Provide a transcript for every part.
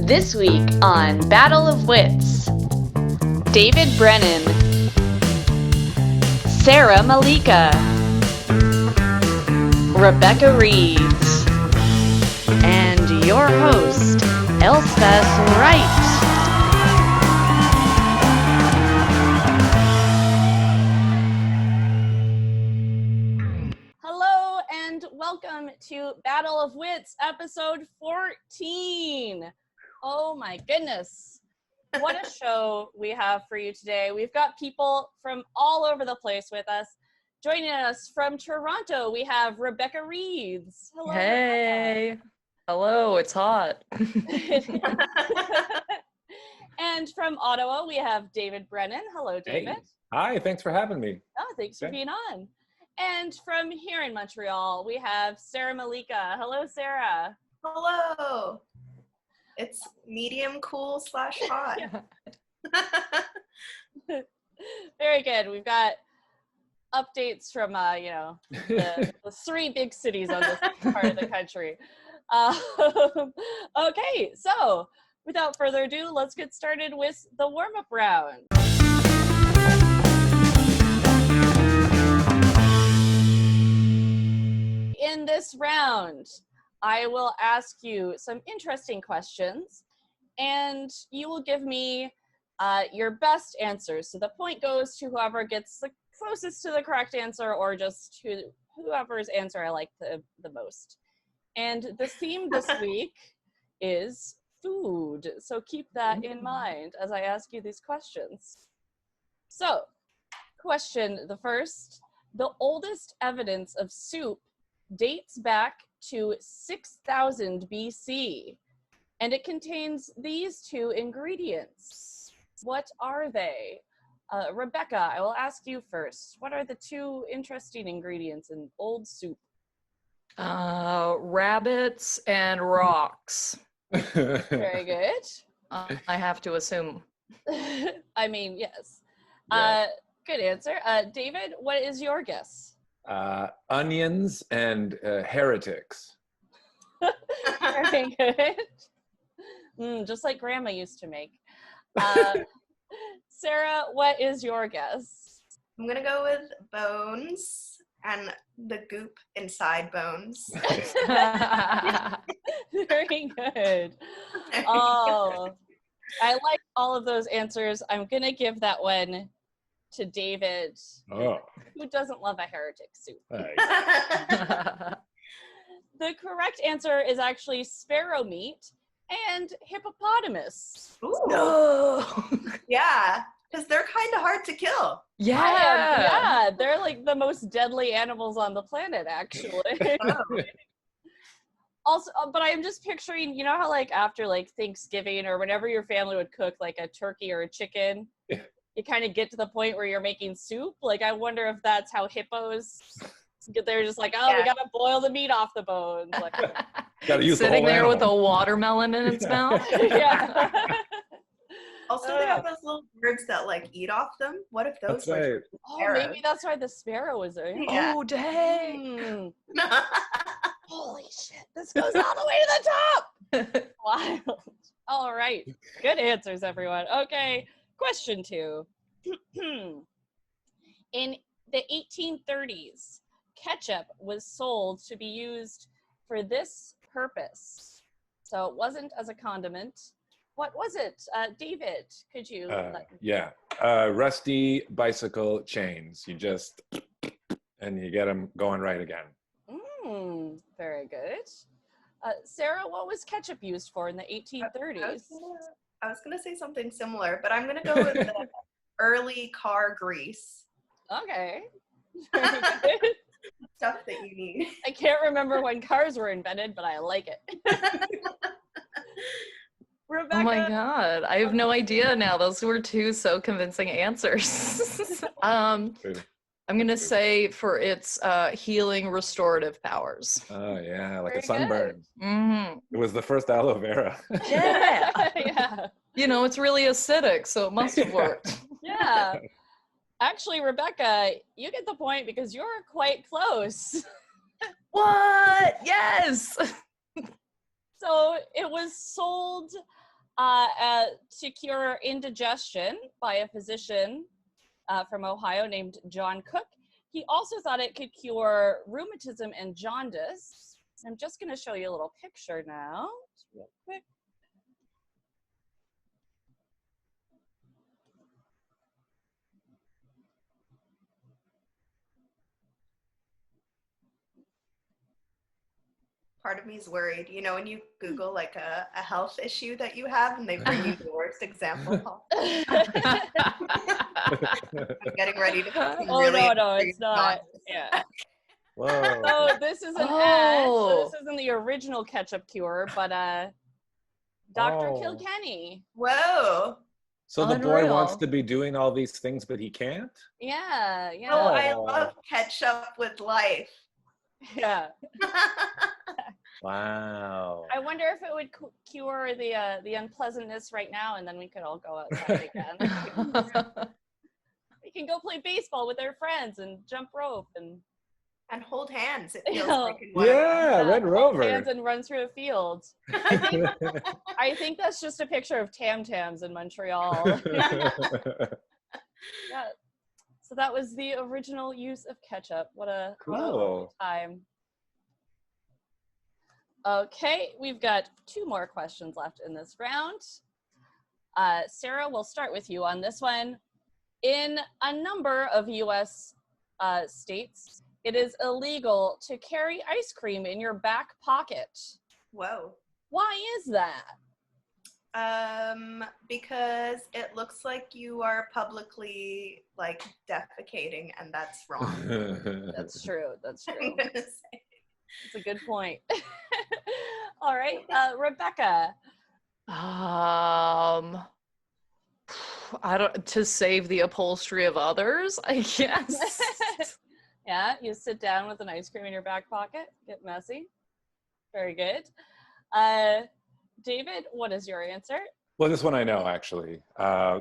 This week on Battle of Wits, David Brennan, Sara Meleika, Rebbeca Reeds, and your host, Elspeth Wright. Hello and welcome to Battle of Wits, episode 14. Oh my goodness. What a show we have for you today. We've got people from all over the place with us. Joining us from Toronto, we have Rebbeca Reeds. Hello. Hey. Rebecca. Hello, it's hot. And from Ottawa, we have David Brennan. Hello, David. Hey. Hi, thanks for having me. Oh, thanks for being on. And from here in Montreal, we have Sara Meleika. Hello, Sara. Hello. It's medium cool / hot. Very good. We've got updates from, the three big cities on this part of the country. Okay, so without further ado, let's get started with the warm-up round. In this round, I will ask you some interesting questions, and you will give me your best answers. So the point goes to whoever gets the closest to the correct answer, or just whoever's answer I like the most. And the theme this week is food. So keep that in mind as I ask you these questions. So, question the first. The oldest evidence of soup dates back to 6000 BC, and it contains these two ingredients. What are they? Rebecca, I will ask you first. What are the two interesting ingredients in old soup? Rabbits and rocks. Very good. I have to assume. I mean, yes. Yeah. Good answer. David, what is your guess? Onions and heretics. Very good. Just like Grandma used to make. Sara, what is your guess? I'm going to go with bones and the goop inside bones. Very good. Oh, I like all of those answers. I'm going to give that one to David, who doesn't love a heretic soup. The correct answer is actually sparrow meat and hippopotamus. Ooh. No. Yeah, because they're kind of hard to kill. Yeah, they're like the most deadly animals on the planet, actually. Also, but I'm just picturing, you know how like after like Thanksgiving or whenever your family would cook like a turkey or a chicken, you kind of get to the point where you're making soup. Like, I wonder if that's how hippos, they're just like, we gotta boil the meat off the bones. Like, gotta use sitting the whole there animal with a watermelon in its mouth. Yeah. Also, they have those little birds that like eat off them. What if those were Maybe that's why the sparrow was there. Yeah. Oh, dang. Holy shit, this goes all the way to the top. Wild. All right. Good answers, everyone. Okay. Question 2. In the 1830s, ketchup was sold to be used for this purpose. So it wasn't as a condiment. What was it? David, could you? Rusty bicycle chains. You just, and you get them going right again. Very good. Sara, what was ketchup used for in the 1830s? I was gonna say something similar, but I'm gonna go with the early car grease. Okay. Stuff that you need. I can't remember when cars were invented, but I like it. Rebecca? Oh my God, I have no idea now. Those were two so convincing answers. I'm going to say for its healing restorative powers. Oh, yeah, like Very a sunburn. Mm-hmm. It was the first aloe vera. Yeah. Yeah. You know, it's really acidic, so it must have worked. Yeah. Actually, Rebecca, you get the point because you're quite close. What? Yes! So it was sold to cure indigestion by a physician from Ohio named John Cook. He also thought it could cure rheumatism and jaundice. I'm just going to show you a little picture now, just real quick. Part of me is worried. You know, when you Google like a health issue that you have and they bring you the worst example. I'm getting ready to Oh, really no, it's not. Yeah. Whoa. So this is an ad. So this isn't the original ketchup cure, but Dr. Oh. Kilkenny. Whoa. So the boy Unreal. wants to be doing all these things, but he can't? Yeah, yeah. Oh, I love ketchup with life. Yeah. Wow. I wonder if it would cure the unpleasantness right now, and then we could all go outside again. We can go play baseball with our friends and jump rope and hold hands. It Yeah. feels like in one of Yeah, Red hold Rover. hands and run through a field. I think that's just a picture of Tam Tams in Montreal. Yeah. So that was the original use of ketchup. What a Cool. time. Okay, we've got 2 more questions left in this round. Sarah, we'll start with you on this one. In a number of U.S. States, it is illegal to carry ice cream in your back pocket. Whoa. Why is that? Because it looks like you are publicly like defecating, and that's wrong. That's true. That's true. I'm gonna say. That's a good point. All right, Rebecca. To save the upholstery of others, I guess. Yeah, you sit down with an ice cream in your back pocket, get messy. Very good. David, what is your answer? Well, this one I know, actually.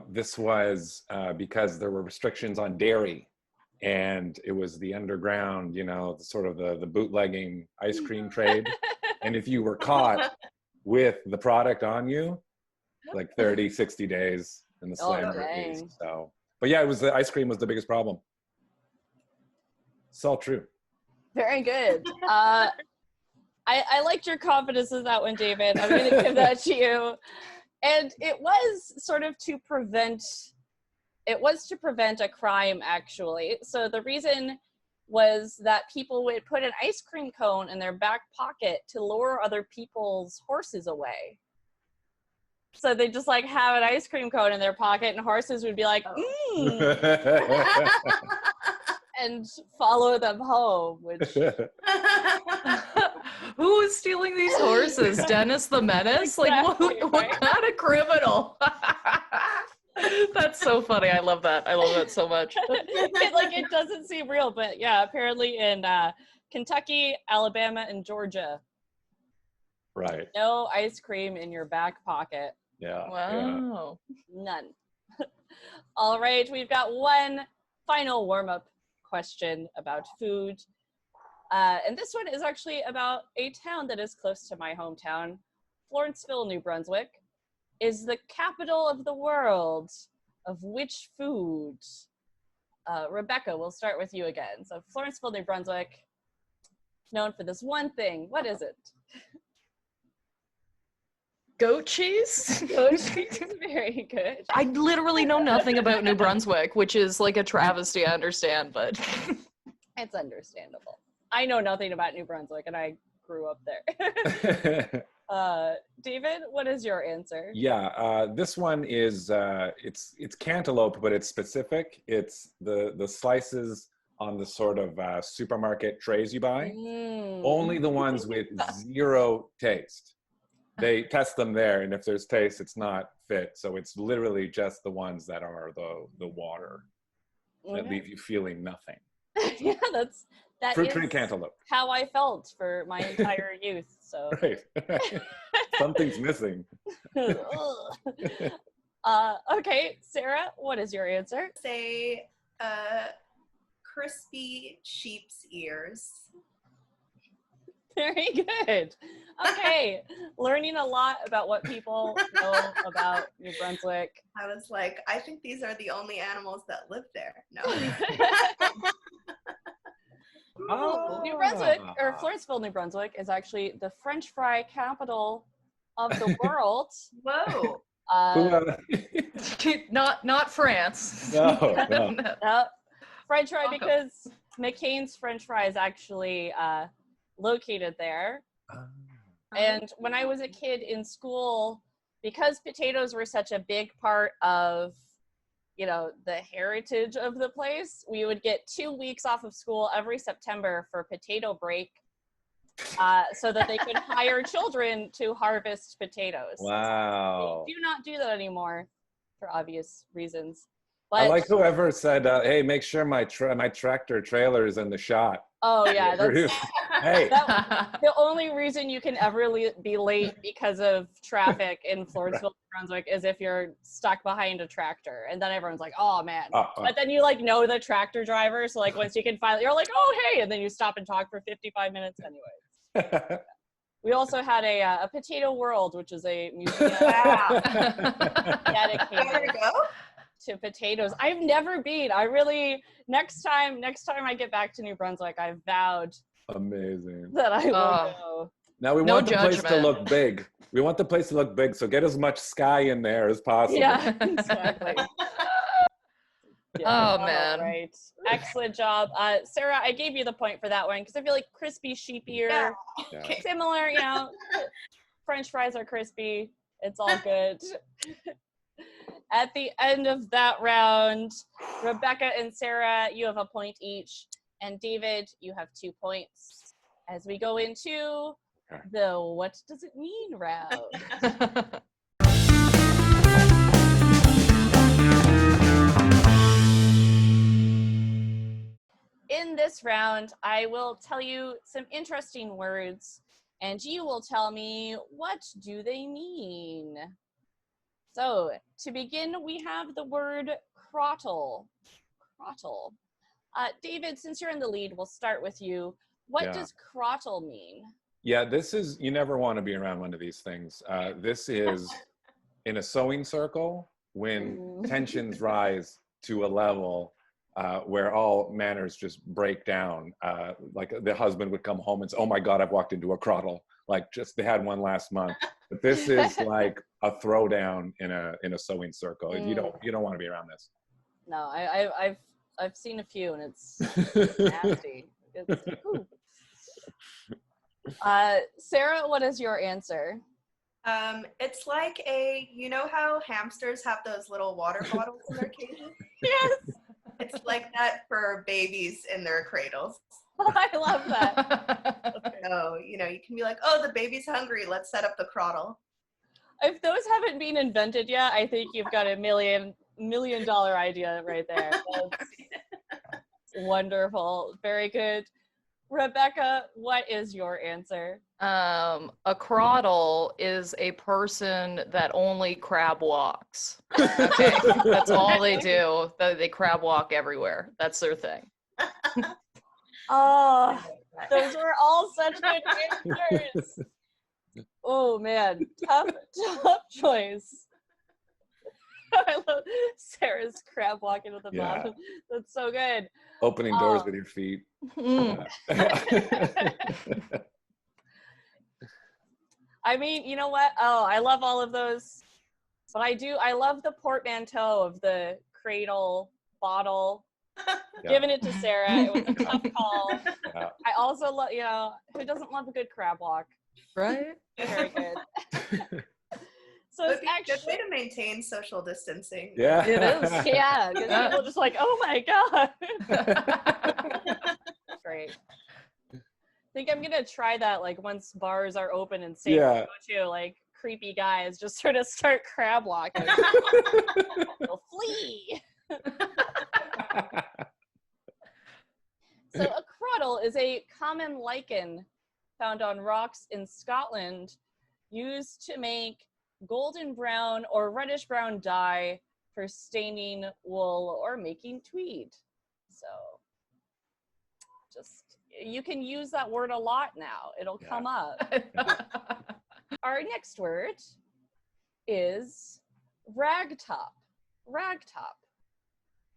This was because there were restrictions on dairy, and it was the underground, you know, sort of the bootlegging ice cream trade. And if you were caught with the product on you, like 30, 60 days in the slam release. So, but yeah, it was the ice cream was the biggest problem. It's all true. Very good. I liked your confidence in that one, David. I'm going to give that to you. And it was sort of to prevent a crime, actually. So the reason was that people would put an ice cream cone in their back pocket to lure other people's horses away. So they just like have an ice cream cone in their pocket, and horses would be like, and follow them home, which Who is stealing these horses? Dennis the Menace? Exactly, Like, what right? kind of criminal? That's so funny. I love that. I love that so much. it doesn't seem real, but yeah, apparently in Kentucky, Alabama, and Georgia, Right. no ice cream in your back pocket. Yeah. Wow. None. All right, we've got one final warm-up question about food. And this one is actually about a town that is close to my hometown. Florenceville, New Brunswick is the capital of the world of which food? Rebecca, we'll start with you again. So Florenceville, New Brunswick, known for this one thing. What is it? Goat cheese? Goat cheese. Very good. I literally know nothing about New Brunswick, which is like a travesty, I understand, but It's understandable. I know nothing about New Brunswick, and I grew up there. David, what is your answer? Yeah, this one is it's cantaloupe, but it's specific. It's the slices on the sort of supermarket trays you buy. Only the ones with 0 taste. They test them there, and if there's taste, it's not fit. So it's literally just the ones that are the water that leave you feeling nothing. Yeah, that Fruit is tree cantaloupe. how I felt for my entire youth. So Right. Something's missing. Okay, Sarah, what is your answer? Say crispy sheep's ears. Very good. Okay, learning a lot about what people know about New Brunswick. I was like, I think these are the only animals that live there. No. Oh. New Brunswick, or Florenceville, New Brunswick, is actually the French fry capital of the world. Whoa. Not France. No. French fry, because McCain's French fry is actually located there. And when I was a kid in school, because potatoes were such a big part of, the heritage of the place, we would get 2 weeks off of school every September for potato break, so that they could hire children to harvest potatoes. Wow. They do not do that anymore for obvious reasons. But, I like whoever said, hey, make sure my tractor trailer is in the shot. Oh, yeah. That's, hey. the only reason you can ever be late because of traffic in Florenceville, New Brunswick, is if you're stuck behind a tractor. And then everyone's like, oh, man. But then you, know the tractor driver. So, once you can finally, you're like, oh, hey. And then you stop and talk for 55 minutes anyways. We also had a Potato World, which is a museum dedicated to potatoes. I've never been. I really, next time I get back to New Brunswick, I've vowed amazing that I will go. Now we want the place to look big. We want the place to look big, so get as much sky in there as possible. Yeah, exactly. Oh, man. Right. Excellent job. Sarah, I gave you the point for that one because I feel like crispy, sheepier, similar, French fries are crispy. It's all good. At the end of that round, Rebecca and Sarah, you have a point each. And David, you have 2 points. As we go into the what does it mean round. In this round, I will tell you some interesting words, and you will tell me what do they mean. So, to begin, we have the word crottle. Crottle. David, since you're in the lead, we'll start with you. What does crottle mean? Yeah, this is, you never want to be around one of these things. This is in a sewing circle when tensions rise to a level where all manners just break down. Like the husband would come home and say, oh my God, I've walked into a crottle. They had one last month. But this is like a throwdown in a sewing circle. You don't want to be around this. No, I've seen a few and it's nasty. Sarah, what is your answer? It's like how hamsters have those little water bottles in their cages? Yes. It's like that for babies in their cradles. I love that. So, you can be like, oh, the baby's hungry. Let's set up the crottle. If those haven't been invented yet, I think you've got $1 million idea right there. That's wonderful. Very good. Rebecca, what is your answer? A crottle is a person that only crab walks. Okay, that's all they do. They crab walk everywhere. That's their thing. Oh, those were all such good answers. Oh man, tough choice. I love Sarah's crab walking at the bottom. That's so good. Opening doors with your feet. I mean, you know what? Oh, I love all of those. But I love the portmanteau of the cradle bottle. Giving it to Sarah. It was a tough call. Yeah. I also love, who doesn't love a good crab walk? Right? Very good. So it's actually a good way to maintain social distancing. Yeah. It is. Yeah, because people just like, oh my God. Great. I think I'm gonna try that once bars are open and safe to go to, creepy guys just sort of start crab walking. They'll flee. So a crottle is a common lichen found on rocks in Scotland, used to make golden brown or reddish brown dye for staining wool or making tweed. So just, you can use that word a lot now. It'll come up. Our next word is ragtop. Ragtop.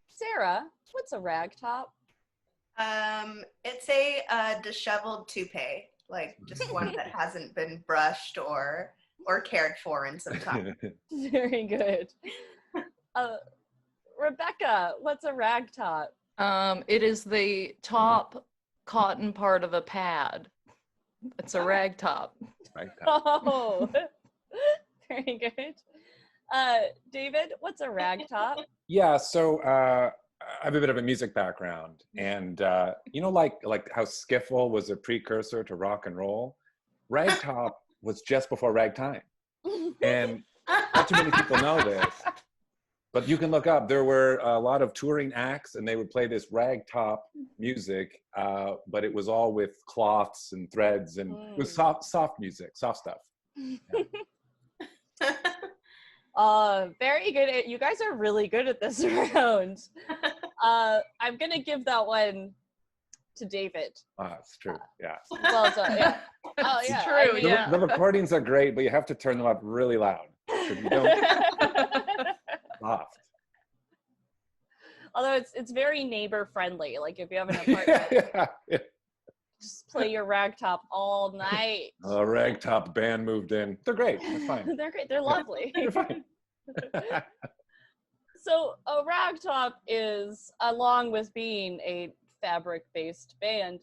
Sarah, what's a ragtop? It's a disheveled toupee, like just one that hasn't been brushed or cared for in some time. Very good. Rebecca, what's a ragtop? It is the top cotton part of a pad. It's a ragtop. Oh, very good. David, what's a ragtop? Yeah, so I have a bit of a music background, and like how skiffle was a precursor to rock and roll, ragtop was just before ragtime, and not too many people know this, but you can look up. There were a lot of touring acts, and they would play this ragtop music, but it was all with cloths and threads, and it was soft music, soft stuff. Yeah. Very good. You guys are really good at this round. I'm gonna give that one to David. It's true. Yeah. Well done. Yeah. Oh It's yeah. true. I mean, Yeah. The recordings are great, but you have to turn them up really loud. You don't soft. Although it's very neighbor friendly. Like if you have an apartment, Yeah. just play your ragtop all night. A ragtop band moved in. They're great. They're fine. They're great. They're lovely. They're fine. So a ragtop is, along with being a fabric-based band,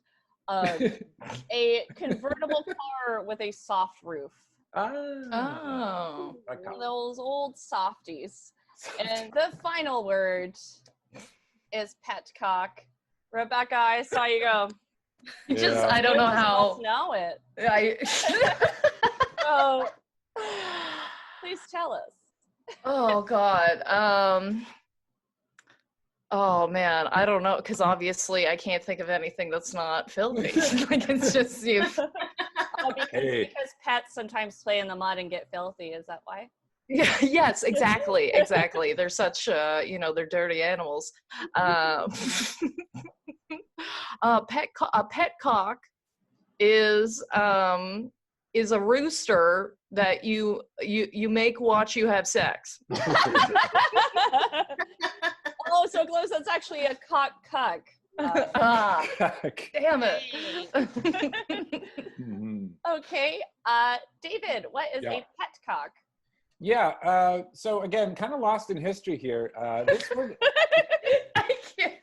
a convertible car with a soft roof. Oh. Ragtop. Those old softies. And the final word is petcock. Rebecca, I saw you go. I don't know how. Know it. So please tell us. Oh God. Oh man, I don't know, because obviously I can't think of anything that's not filthy. Like it's just you. Because pets sometimes play in the mud and get filthy. Is that why? Yeah, yes, exactly. They're such they're dirty animals. A petcock is a rooster that you make watch you have sex. Oh, so close. That's actually a cock-cuck. Damn it. Okay. David, what is a petcock? Yeah. So again, kind of lost in history here. This word, I can't.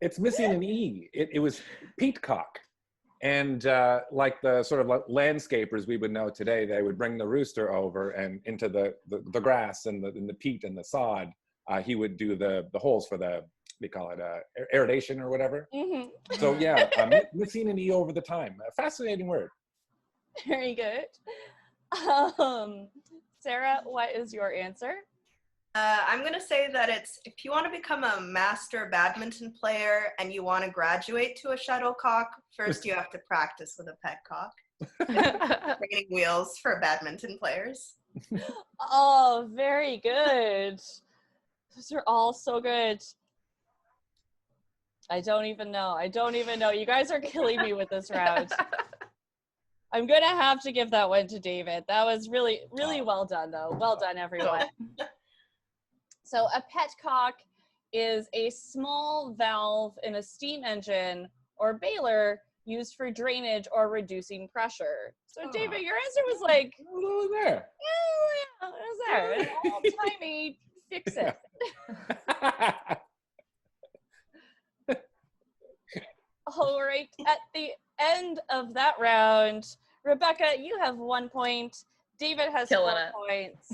it's missing an E. It was peatcock. And like the sort of landscapers we would know today, they would bring the rooster over and into the grass and the peat and the sod. He would do the holes for they call it aeration or whatever. Mm-hmm. So yeah, missing an E over the time. A fascinating word. Very good. Sarah, what is your answer? I'm going to say that if you want to become a master badminton player and you want to graduate to a shuttlecock, first you have to practice with a petcock. Training wheels for badminton players. Oh, very good. Those are all so good. I don't even know. You guys are killing me with this round. I'm going to have to give that one to David. That was really, really well done, though. Well done, everyone. So a petcock is a small valve in a steam engine or baler used for drainage or reducing pressure. So David, your answer was like, There. yeah, it was there. An old-timey fix it. All right, at the end of that round, Rebecca, you have 1 point. David has 4 points.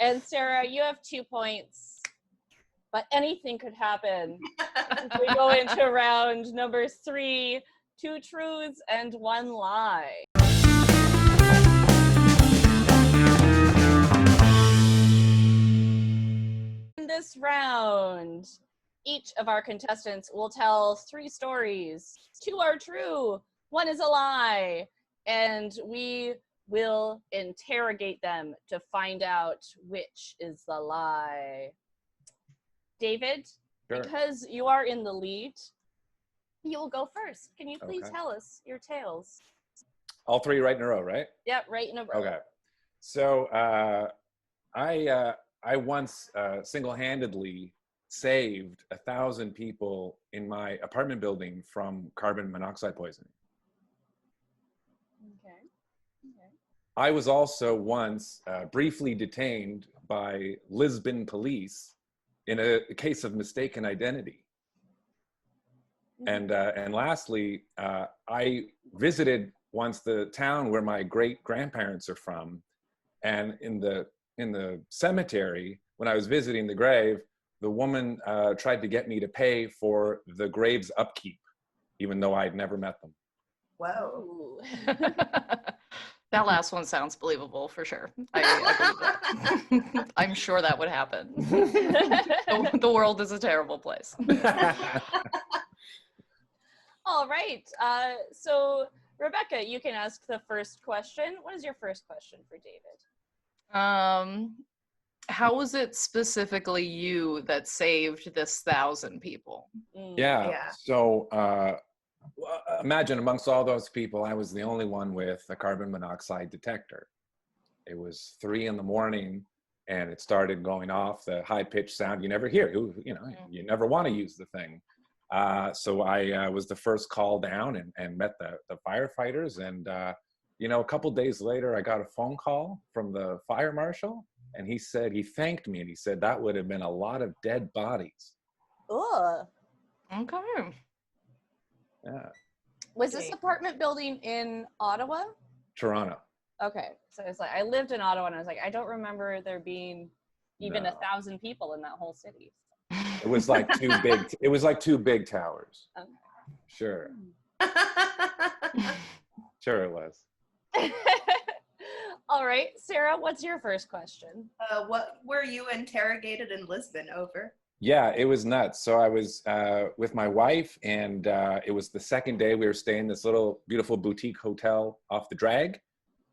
And Sarah, you have 2 points. But anything could happen. We go into round number 3, 2 truths and 1 lie. In this round, each of our contestants will tell 3 stories. 2 are true, 1 is a lie, and we will interrogate them to find out which is the lie. David, Sure. because you are in the lead, You will go first. Can you please Okay. tell us your tales? All three right in a row, right? Yep, right in a row. Okay. So I once single-handedly saved 1,000 people in my apartment building from carbon monoxide poisoning. Okay. I was also once briefly detained by Lisbon police in a case of mistaken identity. And lastly, I visited once the town where my great grandparents are from, and in the cemetery, when I was visiting the grave, the woman tried to get me to pay for the grave's upkeep, even though I'd never met them. Whoa. Ooh. That last one sounds believable for sure. I believe that. I'm sure that would happen. The world is a terrible place. All right. So, Rebecca, you can ask the first question. What is your first question for David? How was it specifically you that saved this 1,000 people? Yeah. So imagine amongst all those people, I was the only one with a carbon monoxide detector. It was 3 a.m. and it started going off, the high-pitched sound you never hear. You never want to use the thing. So I was the first call down and met the firefighters. And, a couple days later, I got a phone call from the fire marshal, and he thanked me, and he said that would have been a lot of dead bodies. Ugh. Okay. Yeah. Was this apartment building in Ottawa? Toronto. Okay. So it's like, I lived in Ottawa, and I was like, I don't remember there being even No. 1,000 people in that whole city. It was like two big towers. Okay. Sure. Sure it was. All right. Sarah, what's your first question? What were you interrogated in Lisbon over? Yeah, it was nuts. So I was with my wife, and it was the second day. We were staying in this little beautiful boutique hotel off the drag,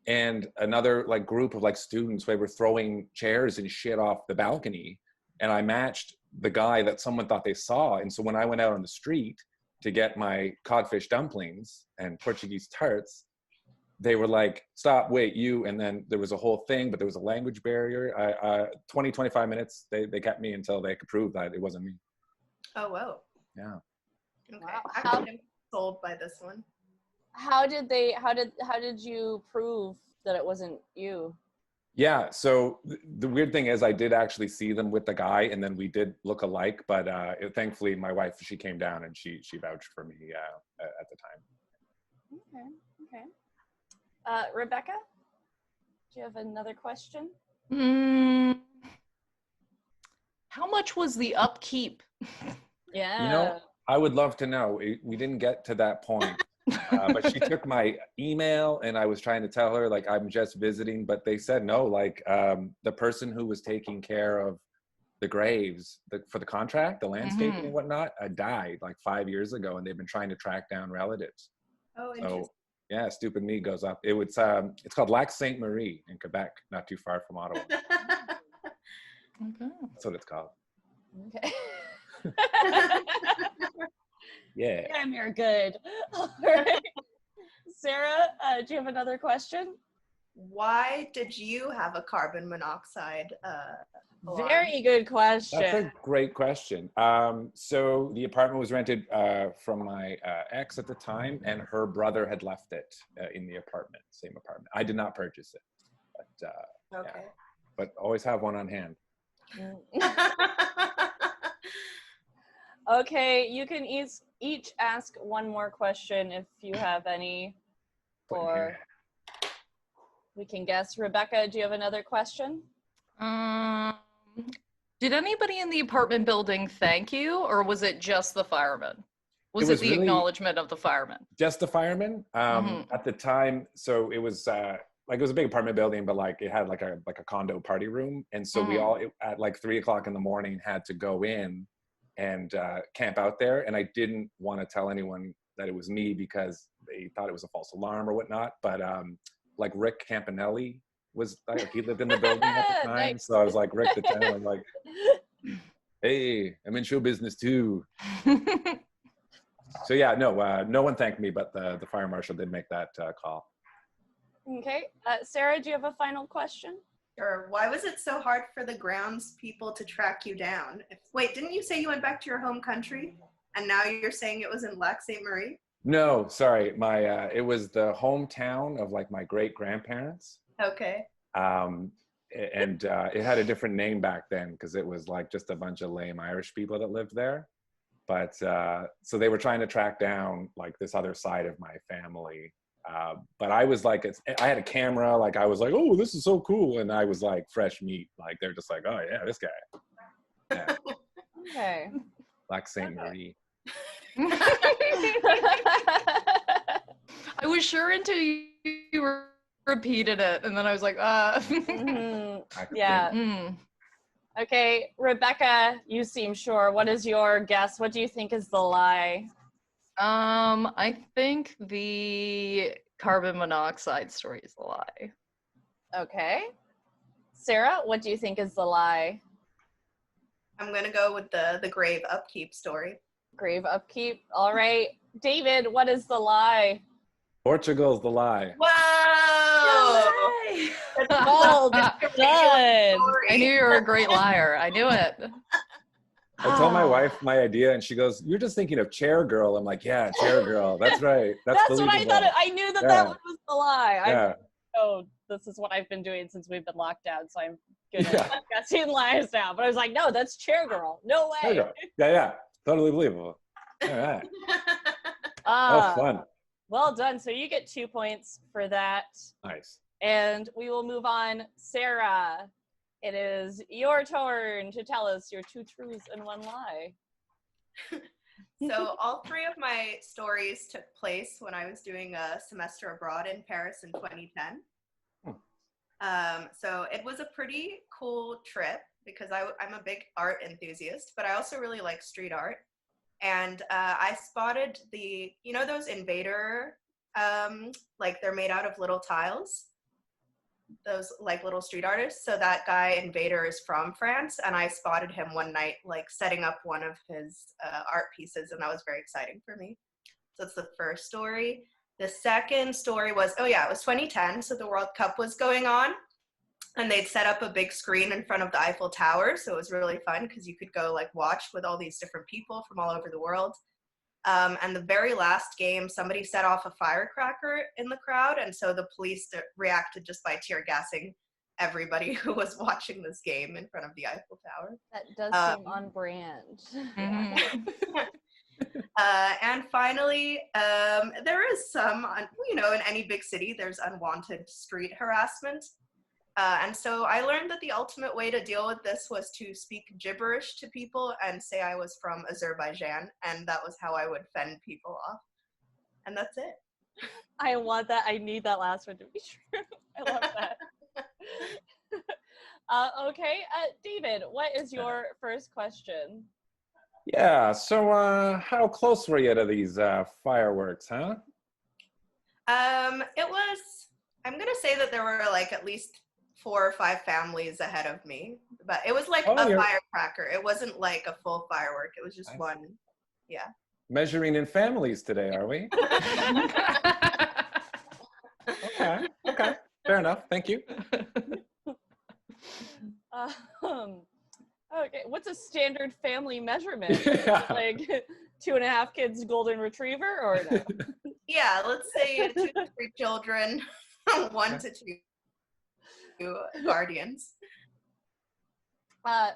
and another group of students, they were throwing chairs and shit off the balcony, and I matched the guy that someone thought they saw. And so when I went out on the street to get my codfish dumplings and Portuguese tarts, they were like, stop, wait, you. And then there was a whole thing, but there was a language barrier. 25 minutes, they kept me until they could prove that it wasn't me. Oh, whoa. Yeah. Okay. Wow. Actually, I'm sold by this one. How did you prove that it wasn't you? Yeah, so the weird thing is I did actually see them with the guy, and then we did look alike, but thankfully my wife, she came down and she vouched for me at the time. Okay. Rebecca, do you have another question? How much was the upkeep? Yeah. I would love to know. We didn't get to that point. But she took my email, and I was trying to tell her I'm just visiting, but they said no. The person who was taking care of the graves for the contract, the landscaping and whatnot, died 5 years ago, and they've been trying to track down relatives. Oh, interesting. So yeah, stupid me goes up. It's called Lac Sainte Marie in Quebec, not too far from Ottawa. Okay. That's what it's called. Okay. Yeah. Damn, you're good. All right. Sarah, do you have another question? Why did you have a carbon monoxide alarm? Very good question. That's a great question. So the apartment was rented from my ex at the time, and her brother had left it in the apartment, same apartment. I did not purchase it, but Okay. yeah. But always have one on hand. Okay, you can each ask one more question if you have any, or we can guess. Rebecca, do you have another question? Did anybody in the apartment building thank you, or was it just the firemen? Was it the really acknowledgement of the firemen? Just the firemen at the time. So it was it was a big apartment building, but it had a condo party room, and so we all at 3 o'clock in the morning had to go in and camp out there. And I didn't want to tell anyone that it was me because they thought it was a false alarm or whatnot. But Rick Campanelli was he lived in the building at the time. Nice. So I was like, Rick the tenant, I'm like, hey, I'm in show business too. So yeah, no one thanked me, but the fire marshal did make that call. Okay. Sarah, do you have a final question? Or why was it so hard for the grounds people to track you down? Wait, didn't you say you went back to your home country, and now you're saying it was in Lac Ste. Marie? No, sorry, it was the hometown of like my great grandparents. Okay. And it had a different name back then because it was like just a bunch of lame Irish people that lived there. But so they were trying to track down like this other side of my family. But I was like, I had a camera, like I was like, oh, this is so cool. And I was like fresh meat. Like they're just like, oh yeah, this guy. Yeah. Okay. Lac Ste. Marie. I was sure until you repeated it, and then I was like, Yeah. Okay, Rebecca, you seem sure. What is your guess? What do you think is the lie? I think the carbon monoxide story is the lie. Okay. Sarah, what do you think is the lie? I'm gonna go with the grave upkeep story. Grave upkeep. All right. David, what is the lie? Portugal's the lie. Whoa! Well done. I knew you were a great liar. I knew it. I told my wife my idea, and she goes, "You're just thinking of Chair Girl." I'm like, "Yeah, Chair Girl. That's right. That's what I thought. I knew that that one was the lie. Yeah. This is what I've been doing since we've been locked down, so I'm good at guessing lies now. But I was like, no, that's Chair Girl. No way. Chair Girl. Yeah. Totally believable. All right. Oh, fun. Well done. So you get 2 points for that. Nice. And we will move on. Sarah, it is your turn to tell us your 2 truths and 1 lie. So all 3 of my stories took place when I was doing a semester abroad in Paris in 2010. So it was a pretty cool trip because I'm a big art enthusiast, but I also really like street art. And I spotted those Invader, like they're made out of little tiles, those like little street artists. So that guy Invader is from France, and I spotted him one night like setting up one of his art pieces, and that was very exciting for me. So that's the first story. The second story was, it was 2010, so the World Cup was going on, and they'd set up a big screen in front of the Eiffel Tower, so it was really fun because you could go like watch with all these different people from all over the world. And the very last game, somebody set off a firecracker in the crowd, and so the police reacted just by tear gassing everybody who was watching this game in front of the Eiffel Tower. That does seem on brand. And finally, there is some, in any big city, there's unwanted street harassment. And so I learned that the ultimate way to deal with this was to speak gibberish to people and say I was from Azerbaijan, and that was how I would fend people off. And that's it. I want that. I need that last one to be true. I love that. Okay, David, what is your first question? Yeah, so how close were you to these fireworks, huh? It was, I'm going to say that there were like at least 4 or 5 families ahead of me, but it was like a firecracker. It wasn't like a full firework. It was just one. Yeah. Measuring in families today, are we? Okay. Fair enough. Thank you. Okay, what's a standard family measurement? Like 2.5 kids, golden retriever, or no? Yeah, let's say 2 to 3 children, 1 to 2 guardians.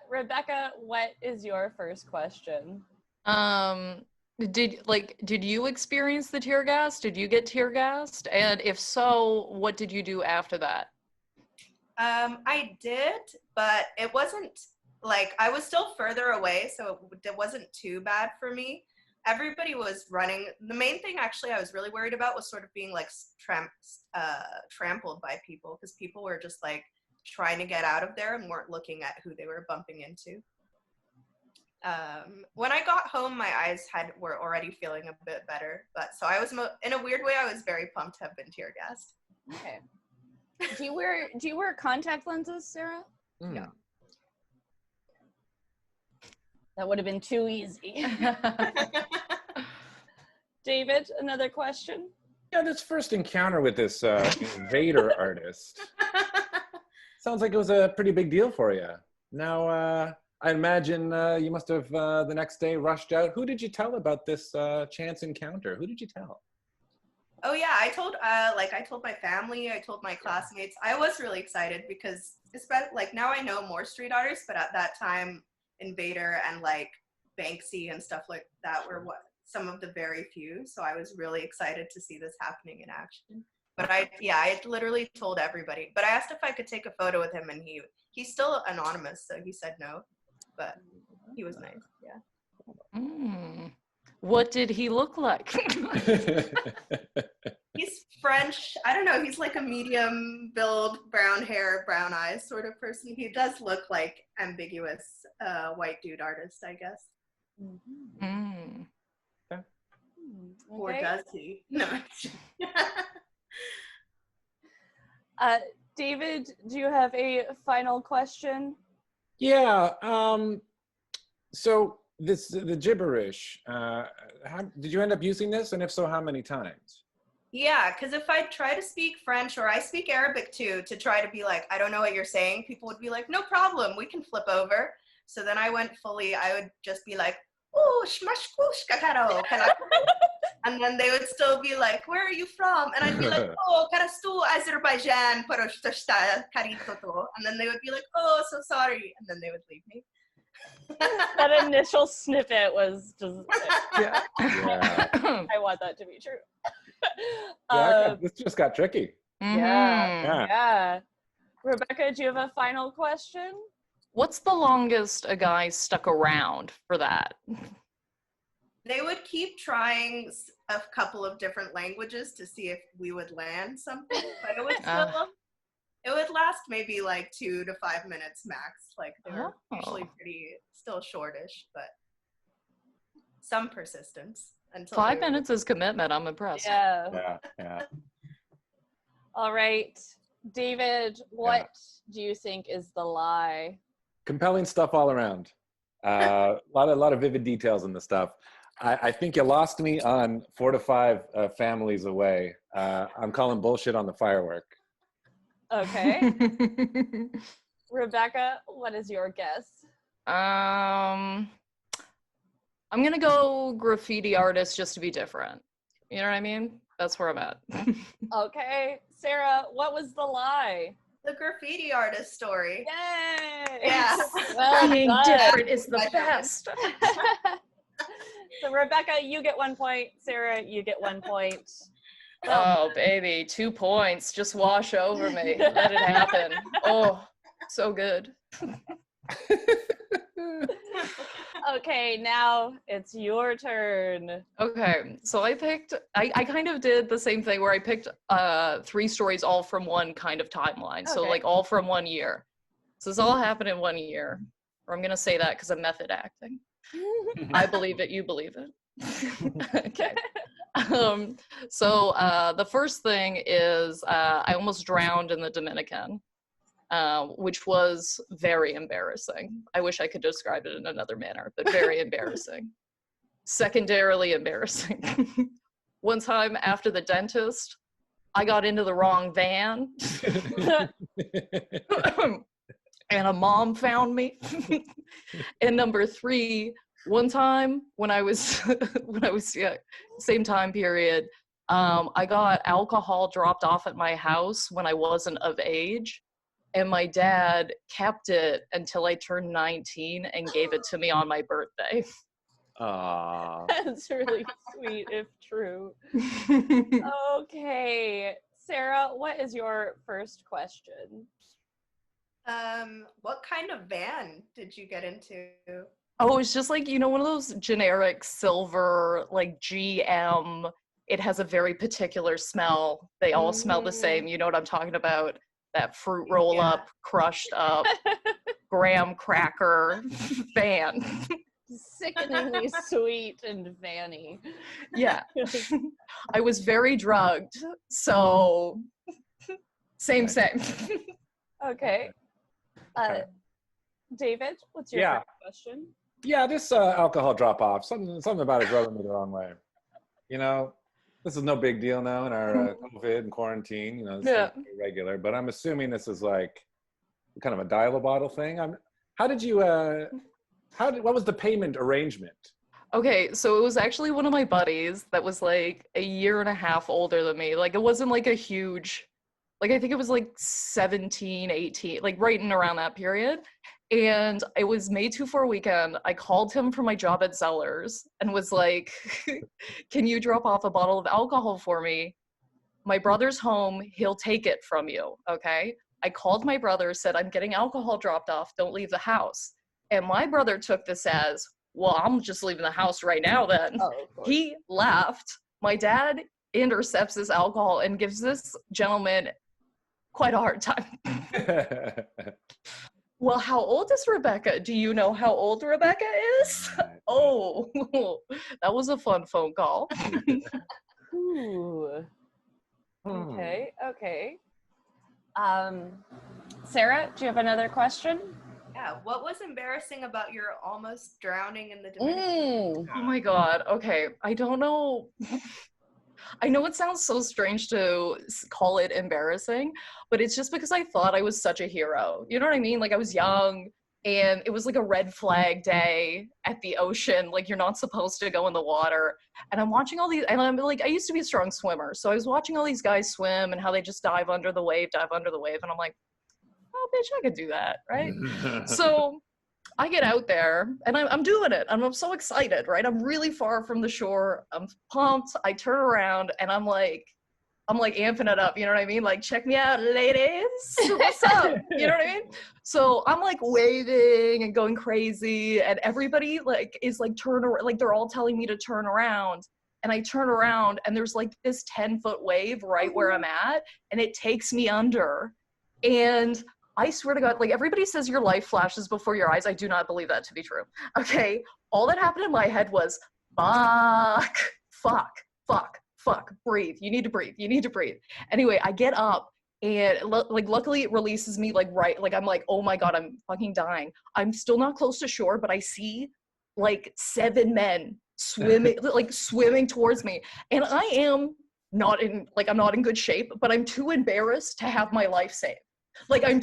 Rebecca, what is your first question? Did you experience the tear gas? Did you get tear gassed? And if so, what did you do after that? I did, but it wasn't like, I was still further away, so it wasn't too bad for me. Everybody was running. The main thing actually I was really worried about was sort of being like trampled by people, because people were just like trying to get out of there and weren't looking at who they were bumping into. When I got home, my eyes were already feeling a bit better, but so I was in a weird way, I was very pumped to have been tear gassed. Okay. Do you wear contact lenses, Sarah? No. That would have been too easy. David, another question? Yeah, this first encounter with this invader artist sounds like it was a pretty big deal for you. Now, I imagine you must have the next day rushed out. Who did you tell about this chance encounter? Who did you tell? Oh yeah, I told my family, I told my classmates. I was really excited because like now I know more street artists, but at that time, Invader and like Banksy and stuff like that were some of the very few. So I was really excited to see this happening in action. But I literally told everybody. But I asked if I could take a photo with him, and he's still anonymous, so he said no. But he was nice. Yeah. Mm. What did he look like? He's French. I don't know. He's like a medium build, brown hair, brown eyes sort of person. He does look like ambiguous white dude artist, I guess. Mm. Okay. Or does he? No. David, do you have a final question? Yeah. So the gibberish. Did you end up using this, and if so, how many times? Yeah, because if I try to speak French, or I speak Arabic too, to try to be like, I don't know what you're saying, people would be like, no problem, we can flip over. So then I went fully, I would just be like, oh, shmashkush kakaro. And then they would still be like, where are you from? And I'd be like, oh, karastu Azerbaijan, paroshtoshta karitoto. And then they would be like, oh, so sorry. And then they would leave me. That initial snippet was just, Yeah. I want that to be true. This just got tricky. Yeah. Rebecca, do you have a final question? What's the longest a guy stuck around for that? They would keep trying a couple of different languages to see if we would land something, but it would still, it would last maybe like 2 to 5 minutes max. Like they were usually still shortish, but some persistence. Until 5 minutes is commitment. I'm impressed. Yeah. All right, David, what do you think is the lie? Compelling stuff all around. A lot of vivid details in the stuff. I think you lost me on 4 to 5 families away. I'm calling bullshit on the firework. Okay. Rebecca, what is your guess? I'm gonna go graffiti artist just to be different. You know what I mean? That's where I'm at. Okay. Sarah, what was the lie? The graffiti artist story. Yay! Yeah. Well Being done. different is the best. So Rebecca, you get 1 point. Sarah, you get 1 point. Oh, baby, 2 points. Just wash over me. Let it happen. Oh, so good. Okay, now it's your turn. Okay, so I kind of did the same thing where I picked 3 stories all from one kind of timeline. So Okay. like all from 1 year. So this all happened in 1 year. Or I'm gonna say that because I'm method acting. I believe it, you believe it. Okay. So the first thing is I almost drowned in the Dominican, which was very embarrassing. I wish I could describe it in another manner, but very embarrassing. Secondarily embarrassing. One time after the dentist, I got into the wrong van. And a mom found me. And number 3, one time when I was same time period, I got alcohol dropped off at my house when I wasn't of age, and my dad kept it until I turned 19 and gave it to me on my birthday. Aww. That's really sweet if true. Okay. Sarah, what is your first question? What kind of van did you get into? Oh, it's just like, one of those generic silver, like GM. It has a very particular smell. They all smell the same. You know what I'm talking about? That fruit roll up, crushed up, graham cracker van. Sickeningly sweet and vanny. Yeah. I was very drugged. So same. Okay. David, what's your first question? Yeah, this alcohol drop off. Something about it rubbing me the wrong way. you know, this is no big deal now in our COVID and quarantine. You know, this is regular. But I'm assuming this is like kind of a dial-a-bottle thing. How did you? What was the payment arrangement? Okay, so it was actually one of my buddies that was like a year and a half older than me. Like, it wasn't like a huge, like, I think it was like 17, 18, like right in around that period. And it was May 2 for a weekend. I called him from my job at Zellers and was like, can you drop off a bottle of alcohol for me? My brother's home, he'll take it from you, okay? I called my brother, said, I'm getting alcohol dropped off, don't leave the house. And my brother took this as, well, I'm just leaving the house right now then. He left. My dad intercepts this alcohol and gives this gentleman quite a hard time. Well, how old is Rebecca? Do you know how old Rebecca is? Oh, that was a fun phone call. Ooh. Okay. Sarah, do you have another question? Yeah, what was embarrassing about your almost drowning in the Dominican? Oh my God. Okay, I don't know. I know it sounds so strange to call it embarrassing, but it's just because I thought I was such a hero. You know what I mean? Like, I was young and it was like a red flag day at the ocean. Like, you're not supposed to go in the water. And I'm watching all these, and I'm like, I used to be a strong swimmer. So I was watching all these guys swim and how they just dive under the wave. And I'm like, oh, bitch, I could do that, right? So I get out there and I'm doing it. I'm so excited, right? I'm really far from the shore. I'm pumped. I turn around and I'm like amping it up. You know what I mean? Like, check me out, ladies. What's up? You know what I mean? So I'm like waving and going crazy, and everybody like is like turn around. Like, they're all telling me to turn around. And I turn around and there's like this 10-foot wave right where I'm at, and it takes me under. And I swear to God, like, everybody says your life flashes before your eyes. I do not believe that to be true. Okay, all that happened in my head was, fuck, breathe. You need to breathe. Anyway, I get up and like, luckily it releases me like right, like I'm like, oh my God, I'm fucking dying. I'm still not close to shore, but I see like 7 men swimming towards me. And I am not in, like, I'm not in good shape, but I'm too embarrassed to have my life saved. Like, I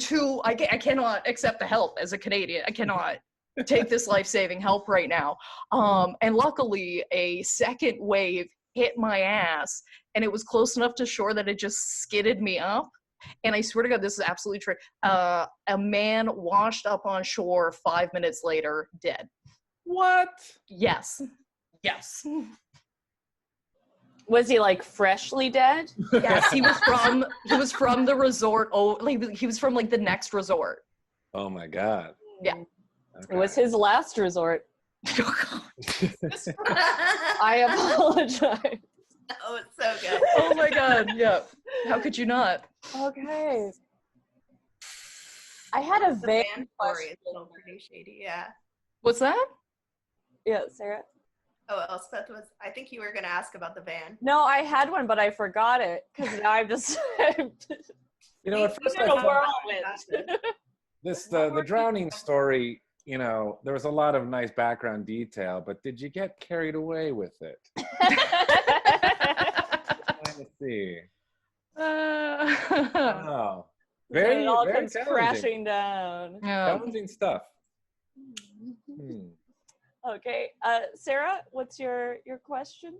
cannot accept the help as a Canadian. I cannot take this life-saving help right now. And luckily, a second wave hit my ass, and it was close enough to shore that it just skidded me up. And I swear to God, this is absolutely true. A man washed up on shore 5 minutes later, dead. What? Yes. Was he like freshly dead? Yes, he was from the resort. Oh, like, he was from like the next resort. Oh my God. Yeah. Okay. It was his last resort. I apologize. Oh, it's so good. Oh my God. Yeah. How could you not? Okay. I had a vague story. It's still pretty shady. Yeah. What's that? Yeah, Sarah. Oh, Elspeth I think you were going to ask about the van. No, I had one, but I forgot it because now I'm just. You know, at first I thought the drowning story, you know, there was a lot of nice background detail, but did you get carried away with it? Let's see. Oh, it all very comes crashing down. Challenging stuff. Okay, Sarah, what's your question?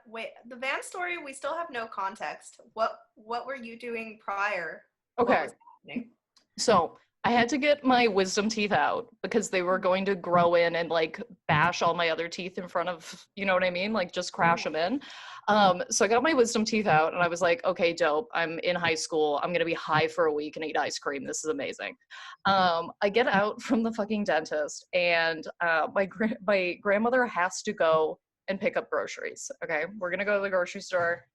Wait, the van story, we still have no context. What were you doing prior? Okay. So I had to get my wisdom teeth out because they were going to grow in and like bash all my other teeth in front of, you know what I mean? Like, just crash them in. So I got my wisdom teeth out and I was like, okay, dope. I'm in high school. I'm going to be high for a week and eat ice cream. This is amazing. I get out from the fucking dentist and my grandmother has to go and pick up groceries. Okay. We're going to go to the grocery store.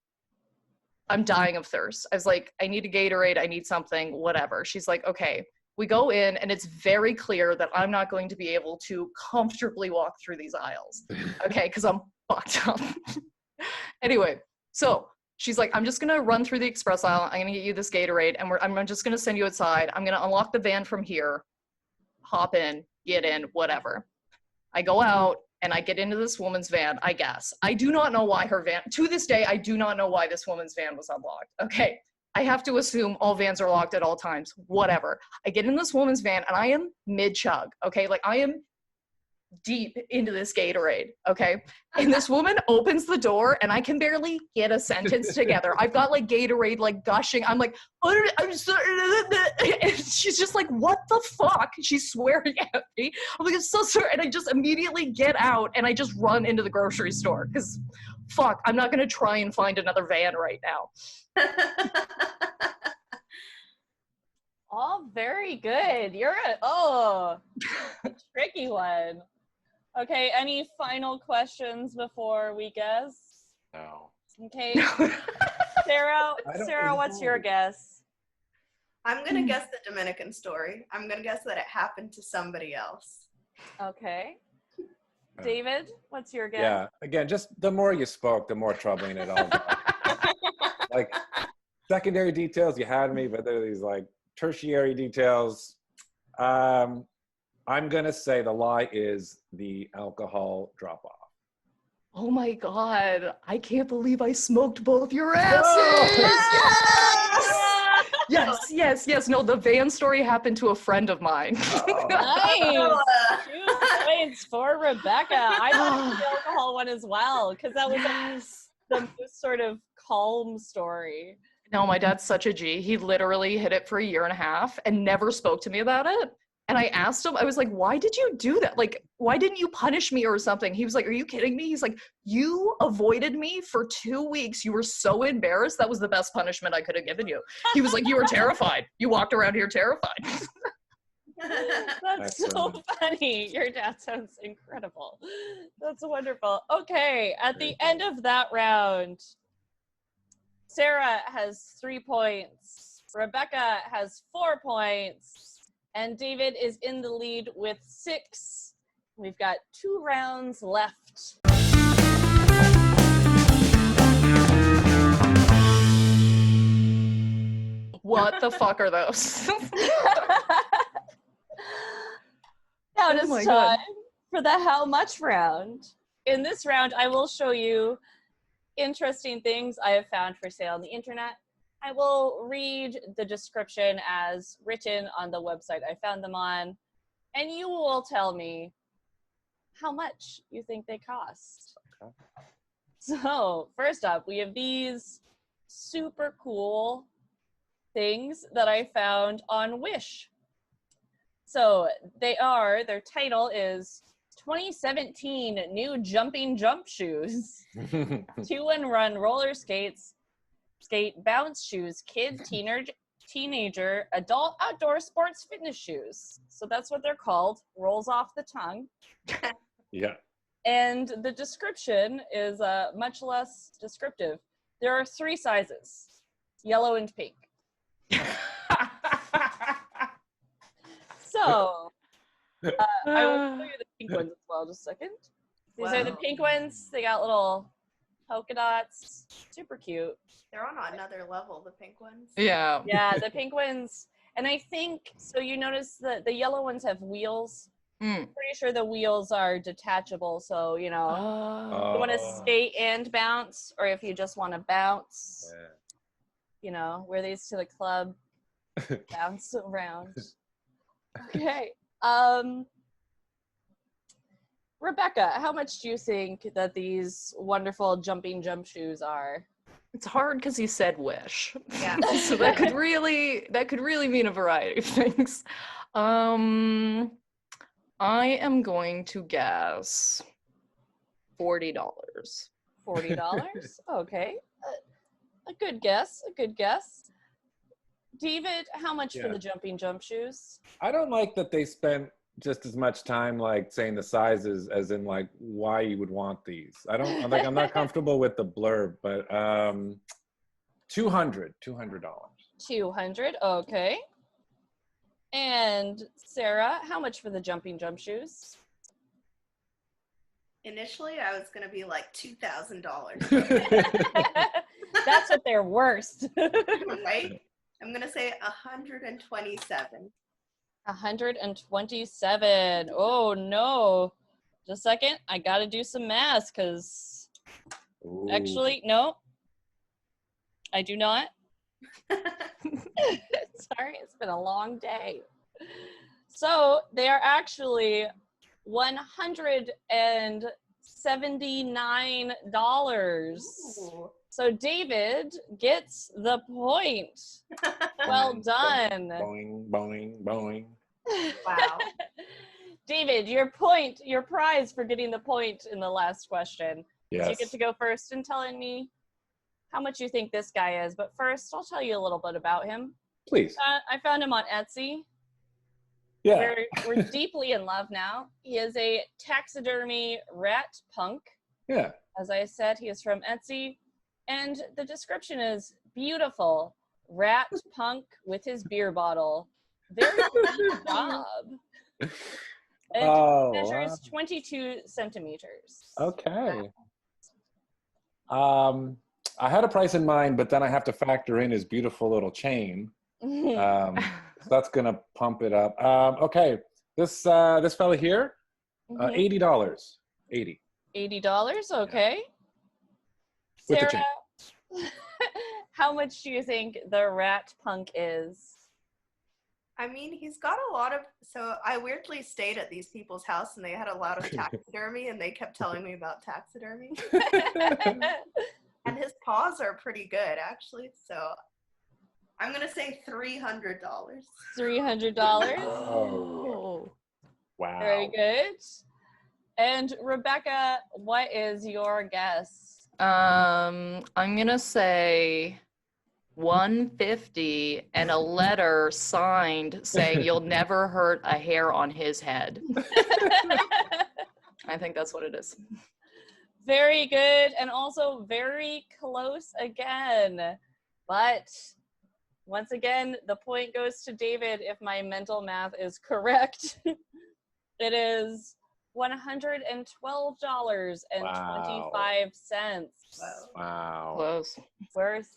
I'm dying of thirst. I was like, I need a Gatorade. I need something, whatever. She's like, okay. We go in and it's very clear that I'm not going to be able to comfortably walk through these aisles. Okay. Cause I'm fucked up. Anyway, so she's like, I'm just going to run through the express aisle. I'm going to get you this Gatorade and I'm just going to send you outside. I'm going to unlock the van from here, hop in, get in, whatever. I go out and I get into this woman's van, I guess. I do not know why her van, to this day, I do not know why this woman's van was unlocked. Okay, I have to assume all vans are locked at all times, whatever. I get in this woman's van and I am mid-chug, okay? Like I am deep into this Gatorade, okay? And this woman opens the door and I can barely get a sentence together. I've got like Gatorade like gushing. I'm like, oh, I'm sorry. And she's just like, what the fuck? She's swearing at me. I'm like, I'm so sorry. And I just immediately get out and I just run into the grocery store because fuck, I'm not gonna try and find another van right now. Oh, very good. You're a tricky one. Okay, any final questions before we guess? No. Okay. Sarah, what's your guess? I'm going to guess the Dominican story. I'm going to guess that it happened to somebody else. Okay. David, what's your guess? Yeah, again, just the more you spoke, the more troubling it all got. Like, secondary details, you had me, but there are these, like, tertiary details. I'm going to say the lie is the alcohol drop-off. Oh my God, I can't believe I smoked both your asses. Yes. No, the van story happened to a friend of mine. Nice. 2 points for Rebecca. I thought it was the alcohol one as well, because that was the most sort of calm story. No, my dad's such a G. He literally hid it for 1.5 years and never spoke to me about it. And I asked him, I was like, why did you do that? Like, why didn't you punish me or something? He was like, are you kidding me? He's like, you avoided me for 2 weeks. You were so embarrassed. That was the best punishment I could have given you. He was like, you were terrified. You walked around here terrified. That's so funny. Your dad sounds incredible. That's wonderful. Okay, at the end of that round, Sarah has 3 points. Rebecca has 4 points. And David is in the lead with 6. We've got 2 rounds left. What the fuck are those? Now it is time for the how much round. In this round, I will show you interesting things I have found for sale on the internet. I will read the description as written on the website I found them on, and you will tell me how much you think they cost. Okay. So, first up, we have these super cool things that I found on Wish. So, their title is 2017 New Jumping Jump Shoes, 2-in-1 roller skates, skate bounce shoes, kid, teenager, adult outdoor sports fitness shoes. So that's what they're called. Rolls off the tongue. Yeah. And the description is much less descriptive. There are 3 sizes, yellow and pink. So I will show you the pink ones as well, just a second. These are the pink ones. They got little polka dots. Super cute. They're on another level, the pink ones. Yeah. Yeah, the pink ones. And I think, so you notice that the yellow ones have wheels. Pretty sure the wheels are detachable. So, you know, you want to skate and bounce, or if you just want to bounce, you know, wear these to the club, bounce around. Okay. Rebecca, how much do you think that these wonderful jumping jump shoes are? It's hard because you said Wish. Yeah. So that could really mean a variety of things. I am going to guess $40. $40? Okay. A good guess. David, how much for the jumping jump shoes? I don't like that they spent just as much time like saying the sizes as in like why you would want these. I'm not comfortable with the blurb, but $200. $200, okay. And Sarah, how much for the jumping jump shoes? Initially, I was going to be like $2,000. That's what they're worth. Right? I'm going to say $127. 127. Oh no. Just a second. I gotta do some math because Ooh. actually, no, I do not. Sorry, it's been a long day. So they are actually $179. Ooh. So David gets the point. Well done. Boing, boing, boing. Wow. David, your prize for getting the point in the last question. Yes. So you get to go first in telling me how much you think this guy is. But first, I'll tell you a little bit about him. Please. I found him on Etsy. Yeah. We're deeply in love now. He is a taxidermy rat punk. Yeah. As I said, he is from Etsy. And the description is beautiful. Rat punk with his beer bottle. Very good job. It measures 22 centimeters. Okay. I had a price in mind, but then I have to factor in his beautiful little chain. So that's gonna pump it up. Okay, this fella here, $80. $80. Okay. With the Sarah, how much do you think the rat punk is? I mean, he's got a lot of. So I weirdly stayed at these people's house, and they had a lot of taxidermy, and they kept telling me about taxidermy. And his paws are pretty good, actually. So I'm gonna say $300. $300. Oh. Wow. Very good. And Rebecca, what is your guess? I'm gonna say 150 and a letter signed saying you'll never hurt a hair on his head. I think that's what it is. Very good, and also very close again. But once again, the point goes to David if my mental math is correct. It is $112.25. Wow. Close. Worth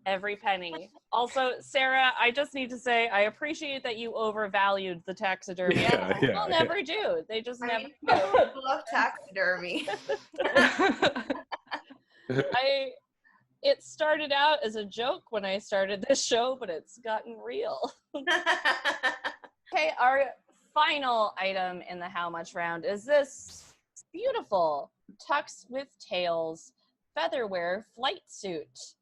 every penny. Also, Sarah, I just need to say I appreciate that you overvalued the taxidermy. People never do. They just never do. I love taxidermy. It started out as a joke when I started this show, but it's gotten real. Okay, our final item in the how much round is this beautiful Tux with Tails featherwear flight suit.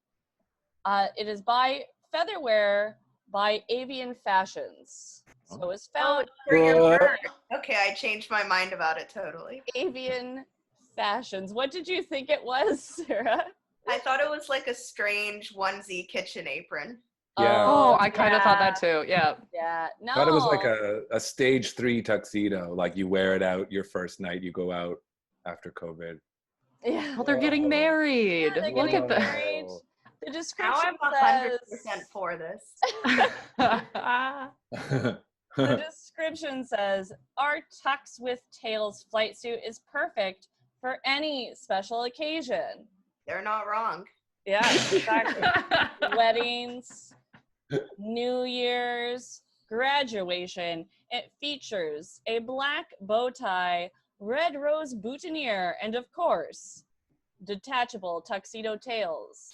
It is by Featherwear by Avian Fashions. So it's found for your bird. Okay, I changed my mind about it totally. Avian Fashions. What did you think it was, Sarah? I thought it was like a strange onesie kitchen apron. Yeah. Oh, I kind of thought that too. Yeah. Yeah. No. I thought it was like a stage 3 tuxedo. Like you wear it out your first night, you go out after COVID. Yeah. Well, they're getting married. Yeah, they're Look getting at married. The Now description I'm 100% says, for this. the description says, our Tux with Tails flight suit is perfect for any special occasion. They're not wrong. Yeah, exactly. Weddings, New Year's, graduation. It features a black bow tie, red rose boutonniere, and of course, detachable tuxedo tails.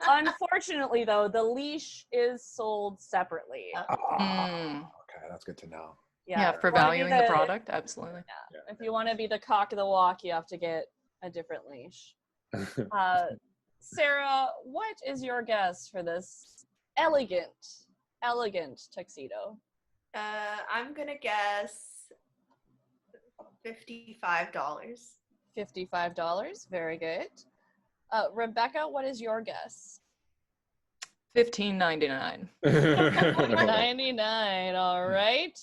Unfortunately, though, the leash is sold separately. Okay, that's good to know. Yeah, for valuing the product, absolutely. Yeah. If you want to be the cock of the walk, you have to get a different leash. Sarah, what is your guess for this elegant tuxedo? I'm gonna guess $55. $55. Very good. Rebecca, what is your guess? $15.99. $99. All right.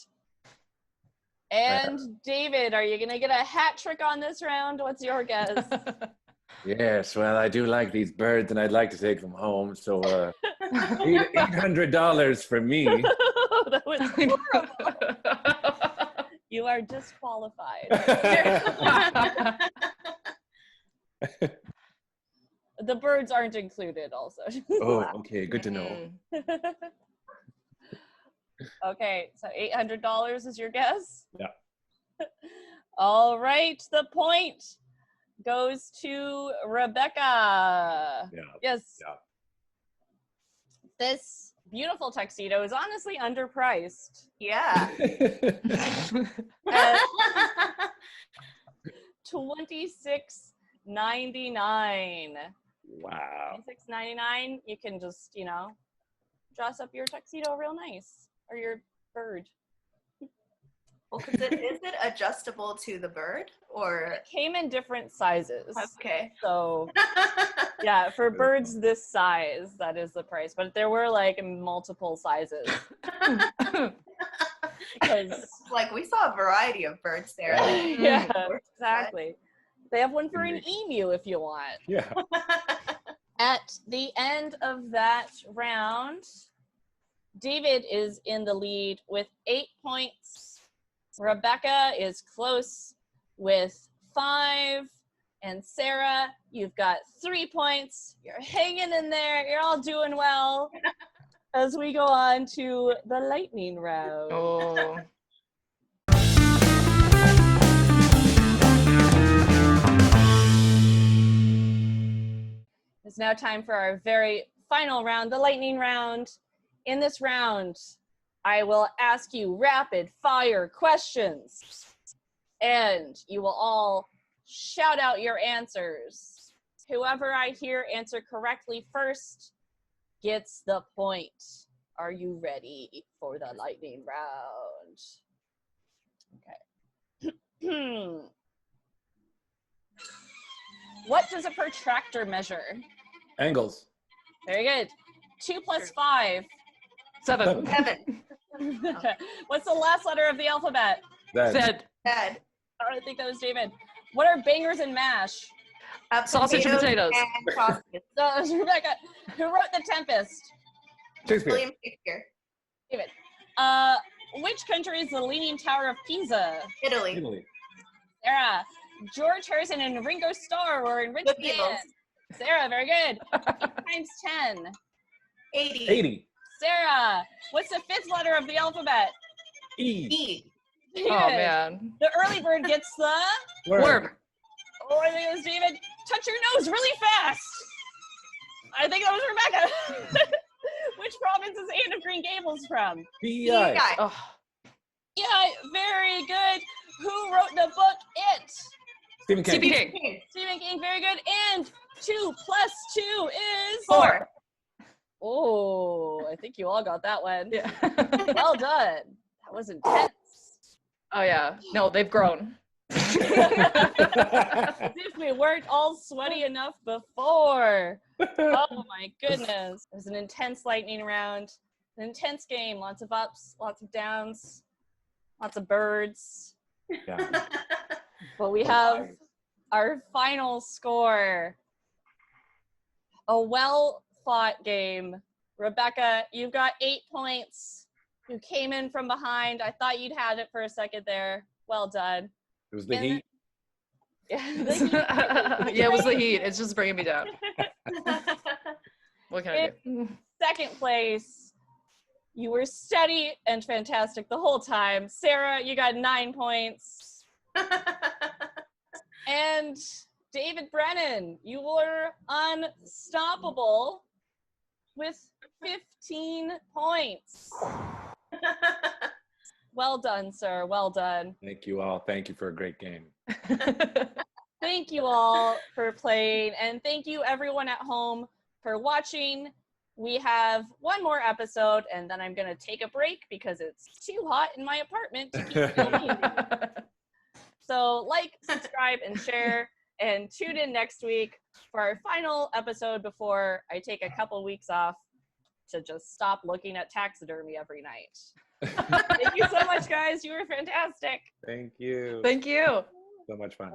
And David, are you gonna get a hat trick on this round? What's your guess? Yes, well, I do like these birds, and I'd like to take them home. So, $800 for me. That was horrible. You are disqualified. The birds aren't included, also. Oh, okay, good to know. Okay, so $800 is your guess? Yeah. All right, the point goes to Rebecca. Yeah. Yes. Yeah. This beautiful tuxedo is honestly underpriced. Yeah. At $26.99. Wow. $26.99. You can just, dress up your tuxedo real nice, or your bird. Well, is it adjustable to the bird, or? It came in different sizes. Okay. So yeah, for birds this size, that is the price. But there were like multiple sizes. Because Like, we saw a variety of birds there. yeah, exactly. They have one for an emu if you want. Yeah. At the end of that round, David is in the lead with 8 points. Rebecca is close with 5. And Sara, you've got 3 points. You're hanging in there. You're all doing well. As we go on to the lightning round. Oh. It's now time for our very final round, the lightning round. In this round, I will ask you rapid fire questions, and you will all shout out your answers. Whoever I hear answer correctly first gets the point. Are you ready for the lightning round? Okay. What does a protractor measure? Angles. Very good. 2 plus 5. 7. 7. What's the last letter of the alphabet? That. Zed. Dead. I think that was David. What are bangers and mash? Sausage and potatoes. And sausages. So it was Rebecca. Who wrote The Tempest? Shakespeare. William Shakespeare. David. Which country is the Leaning Tower of Pisa? Italy. Italy. Sarah. George Harrison and Ringo Starr were in which The band? Beatles. Sarah, very good. 8 times 10. 80. 80. Sarah, what's the 5th letter of the alphabet? E. E. David. Oh, man. The early bird gets the... Worm. Oh, I think it was David. Touch your nose really fast. I think that was Rebecca. Which province is Anne of Green Gables from? PEI. Oh. Yeah, very good. Who wrote the book It? Stephen King. Stephen King. Stephen King, very good. And 2 plus 2 is... 4. Oh, I think you all got that one. Yeah. Well done. That was intense. Oh, yeah. No, they've grown. As if we weren't all sweaty enough before. Oh my goodness. It was an intense lightning round. An intense game. Lots of ups, lots of downs, lots of birds. Yeah. But we have our final score. A well-fought game. Rebecca, you've got 8 points. You came in from behind. I thought you'd had it for a second there. Well done. It was the heat. Yeah, Yeah, it was the heat. It's just bringing me down. What can I do? Second place, you were steady and fantastic the whole time. Sara, you got 9 points. And David Brennan, you were unstoppable with 15 points. Well done, sir. Well done. Thank you all. Thank you for a great game. Thank you all for playing, and thank you everyone at home for watching. We have one more episode, and then I'm going to take a break because it's too hot in my apartment to keep filming. So like, subscribe, and share, and tune in next week for our final episode before I take a couple weeks off to just stop looking at taxidermy every night. Thank you so much, guys. You were fantastic. Thank you. Thank you. So much fun.